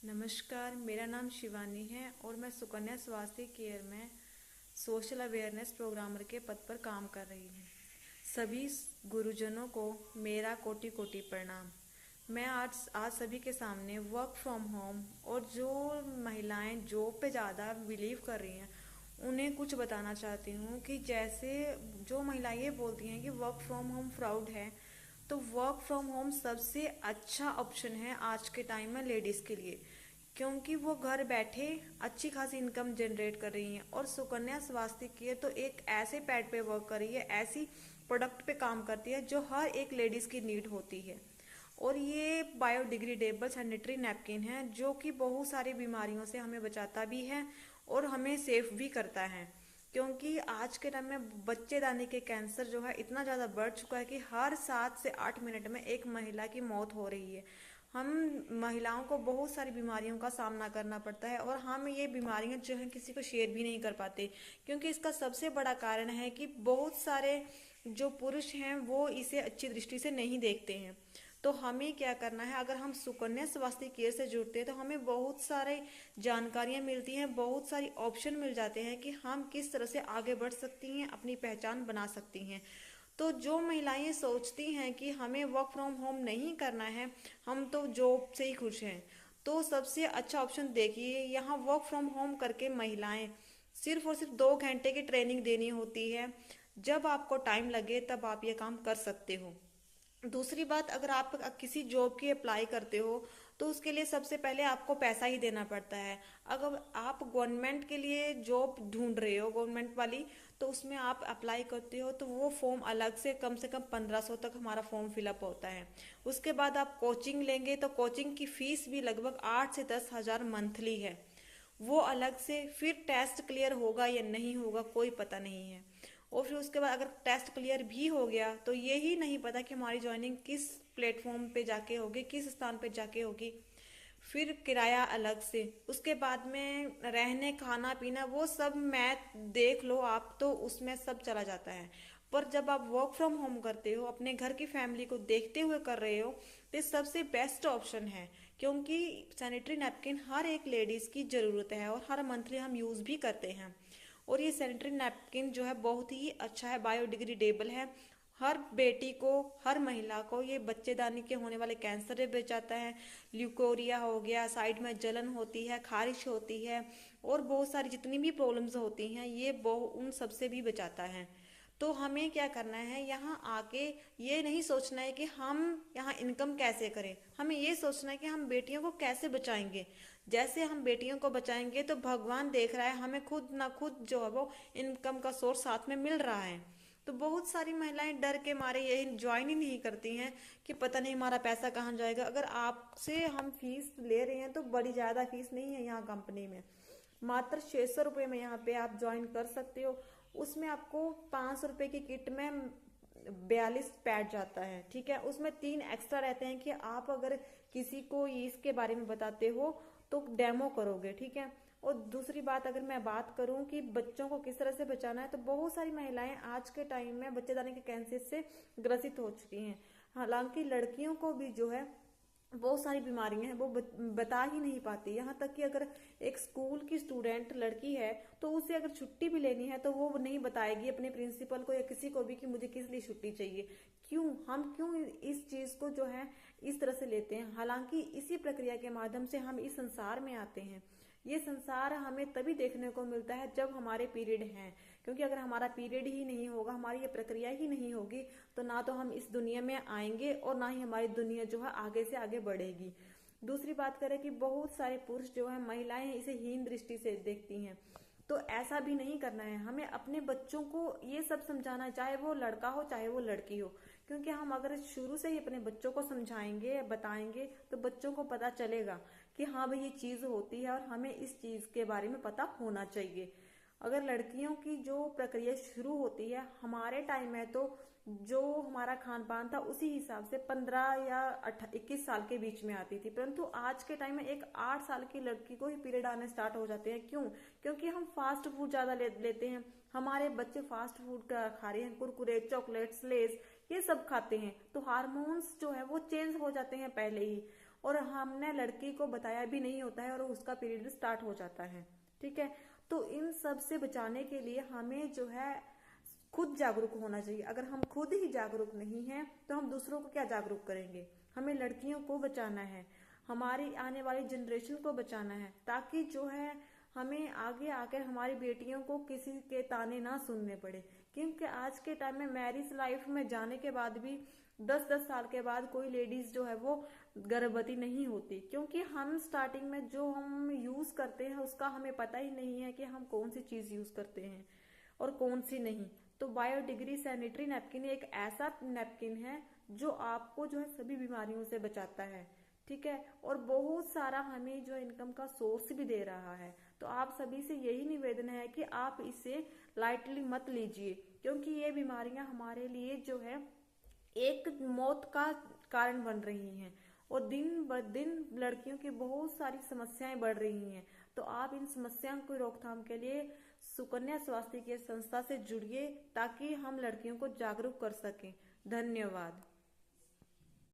नमस्कार, मेरा नाम शिवानी है और मैं सुकन्या स्वास्थ्य केयर में सोशल अवेयरनेस प्रोग्रामर के पद पर काम कर रही हूँ। सभी गुरुजनों को मेरा कोटि कोटि प्रणाम। मैं आज सभी के सामने वर्क फ्रॉम होम और जो महिलाएं जॉब पे ज़्यादा बिलीव कर रही हैं उन्हें कुछ बताना चाहती हूँ कि जैसे जो महिलाएं ये बोलती हैं कि वर्क फ्रॉम होम फ्रॉड है, तो वर्क फ्रॉम होम सबसे अच्छा ऑप्शन है आज के टाइम में लेडीज़ के लिए, क्योंकि वो घर बैठे अच्छी खासी इनकम जनरेट कर रही हैं। और सुकन्या स्वास्थ्य केयर तो एक ऐसे पैड पे वर्क कर रही है, ऐसी प्रोडक्ट पे काम करती है जो हर एक लेडीज़ की नीड होती है। और ये बायोडिग्रेडेबल सैनिटरी नैपकिन है जो कि बहुत सारी बीमारियों से हमें बचाता भी है और हमें सेफ भी करता है, क्योंकि आज के टाइम में बच्चेदानी के कैंसर जो है इतना ज़्यादा बढ़ चुका है कि हर 7 से 8 मिनट में एक महिला की मौत हो रही है। हम महिलाओं को बहुत सारी बीमारियों का सामना करना पड़ता है और हम ये बीमारियां जो हैं किसी को शेयर भी नहीं कर पाते, क्योंकि इसका सबसे बड़ा कारण है कि बहुत सारे जो पुरुष हैं वो इसे अच्छी दृष्टि से नहीं देखते हैं। तो हमें क्या करना है, अगर हम सुकन्या स्वास्थ्य केयर से जुड़ते हैं तो हमें बहुत सारे जानकारियां मिलती हैं, बहुत सारी ऑप्शन मिल जाते हैं कि हम किस तरह से आगे बढ़ सकती हैं, अपनी पहचान बना सकती हैं। तो जो महिलाएं सोचती हैं कि हमें वर्क फ्रॉम होम नहीं करना है, हम तो जॉब से ही खुश हैं, तो सबसे अच्छा ऑप्शन देखिए, यहाँ वर्क फ्रॉम होम करके महिलाएं सिर्फ और सिर्फ 2 घंटे की ट्रेनिंग देनी होती है। जब आपको टाइम लगे तब आप ये काम कर सकते हो। दूसरी बात, अगर आप किसी जॉब की अप्लाई करते हो तो उसके लिए सबसे पहले आपको पैसा ही देना पड़ता है। अगर आप गवर्नमेंट के लिए जॉब ढूंढ रहे हो गवर्नमेंट वाली, तो उसमें आप अप्लाई करते हो तो वो फॉर्म अलग से कम 1500 तक हमारा फॉर्म फिलअप होता है। उसके बाद आप कोचिंग लेंगे तो कोचिंग की फीस भी लगभग 8 से 10 हज़ार मंथली है, वो अलग से। फिर टेस्ट क्लियर होगा या नहीं होगा कोई पता नहीं है। और फिर उसके बाद अगर टेस्ट क्लियर भी हो गया तो ये ही नहीं पता कि हमारी ज्वाइनिंग किस प्लेटफॉर्म पे जाके होगी, किस स्थान पे जाके होगी। फिर किराया अलग से, उसके बाद में रहने खाना पीना वो सब मैथ देख लो आप, तो उसमें सब चला जाता है। पर जब आप वर्क फ्रॉम होम करते हो, अपने घर की फैमिली को देखते हुए कर रहे हो, तो सबसे बेस्ट ऑप्शन है, क्योंकि सैनिटरी नैपकिन हर एक लेडीज़ की ज़रूरत है और हर मंथली हम यूज़ भी करते हैं। और ये सैनिटरी नैपकिन जो है बहुत ही अच्छा है, बायोडिग्रेडेबल है। हर बेटी को, हर महिला को ये बच्चेदानी के होने वाले कैंसर से बचाता है। ल्यूकोरिया हो गया, साइड में जलन होती है, खारिश होती है, और बहुत सारी जितनी भी प्रॉब्लम्स होती हैं ये उन सबसे भी बचाता है। तो हमें क्या करना है, यहाँ आके ये नहीं सोचना है कि हम यहाँ इनकम कैसे करें, हमें ये सोचना है कि हम बेटियों को कैसे बचाएंगे। जैसे हम बेटियों को बचाएंगे तो भगवान देख रहा है, हमें खुद ना खुद जो है वो इनकम का सोर्स साथ में मिल रहा है। तो बहुत सारी महिलाएं डर के मारे यही ज्वाइन ही नहीं करती हैं कि पता नहीं हमारा पैसा कहाँ जाएगा। अगर आपसे हम फीस ले रहे हैं तो बड़ी ज़्यादा फीस नहीं है यहाँ कंपनी में, मात्र 600 रुपये में यहाँ पे आप ज्वाइन कर सकते हो। उसमें आपको 500 रुपये की किट में 42 पैड जाता है, ठीक है। उसमें 3 एक्स्ट्रा रहते हैं कि आप अगर किसी को इसके बारे में बताते हो तो डेमो करोगे, ठीक है। और दूसरी बात, अगर मैं बात करूं कि बच्चों को किस तरह से बचाना है, तो बहुत सारी महिलाएं आज के टाइम में बच्चेदानी के कैंसर से ग्रसित हो चुकी हैं। हालांकि लड़कियों को भी जो है बहुत सारी बीमारियां हैं वो बता ही नहीं पाती। यहाँ तक कि अगर एक स्कूल की स्टूडेंट लड़की है तो उसे अगर छुट्टी भी लेनी है तो वो नहीं बताएगी अपने प्रिंसिपल को या किसी को भी कि मुझे किस लिए छुट्टी चाहिए। क्यों इस चीज को जो है इस तरह से लेते हैं। हालांकि इसी प्रक्रिया के माध्यम से हम इस संसार में आते हैं। ये संसार हमें तभी देखने को मिलता है जब हमारे पीरियड हैं, क्योंकि अगर हमारा पीरियड ही नहीं होगा, हमारी ये प्रक्रिया ही नहीं होगी, तो ना तो हम इस दुनिया में आएंगे और ना ही हमारी दुनिया जो है आगे से आगे बढ़ेगी। दूसरी बात करें कि बहुत सारे पुरुष जो है महिलाएं इसे हीन दृष्टि से देखती हैं, तो ऐसा भी नहीं करना है। हमें अपने बच्चों को ये सब समझाना है, चाहे वो लड़का हो चाहे वो लड़की हो, क्योंकि हम अगर शुरू से ही अपने बच्चों को समझाएंगे बताएंगे तो बच्चों को पता चलेगा कि हाँ भाई ये चीज होती है और हमें इस चीज के बारे में पता होना चाहिए। अगर लड़कियों की जो प्रक्रिया शुरू होती है हमारे टाइम में, तो जो हमारा खान पान था उसी हिसाब से 15 या 21 साल के बीच में आती थी, परंतु आज के टाइम में एक 8 साल की लड़की को ही पीरियड आने स्टार्ट हो जाते हैं। क्यों? क्योंकि हम फास्ट फूड ज्यादा लेते हैं। हमारे बच्चे फास्ट फूड खा रहे हैं, कुरकुरे, चॉकलेट्स, लेस, ये सब खाते हैं, तो हार्मोन्स जो है वो चेंज हो जाते हैं पहले ही। और हमने लड़की को बताया भी नहीं होता है और उसका पीरियड स्टार्ट हो जाता है। ठीक है, तो इन सब से बचाने के लिए हमें जो है खुद जागरूक होना चाहिए। अगर हम खुद ही जागरूक नहीं हैं तो हम दूसरों को क्या जागरूक करेंगे। हमें लड़कियों को बचाना है, हमारी आने वाली जनरेशन को बचाना है, ताकि जो है हमें आगे आकर हमारी बेटियों को किसी के ताने ना सुनने पड़े। क्योंकि आज के टाइम में मैरिज लाइफ में जाने के बाद भी 10-10 साल के बाद कोई लेडीज जो है वो गर्भवती नहीं होती, क्योंकि हम स्टार्टिंग में जो हम यूज करते हैं उसका हमें पता ही नहीं है कि हम कौन सी चीज यूज करते हैं और कौन सी नहीं। तो बायोडिग्री सैनिटरी नैपकिन एक ऐसा नैपकिन है जो आपको जो है सभी बीमारियों से बचाता है। ठीक है, और बहुत सारा हमें जो इनकम का सोर्स भी दे रहा है। तो आप सभी से यही निवेदन है कि आप इसे लाइटली मत लीजिए, क्योंकि ये बीमारियां हमारे लिए जो है एक मौत का कारण बन रही हैं और दिन ब दिन लड़कियों की बहुत सारी समस्याएं बढ़ रही हैं। तो आप इन समस्याओं को रोकथाम के लिए सुकन्या स्वास्थ्य केयर संस्था से जुड़िए, ताकि हम लड़कियों को जागरूक कर सकें। धन्यवाद।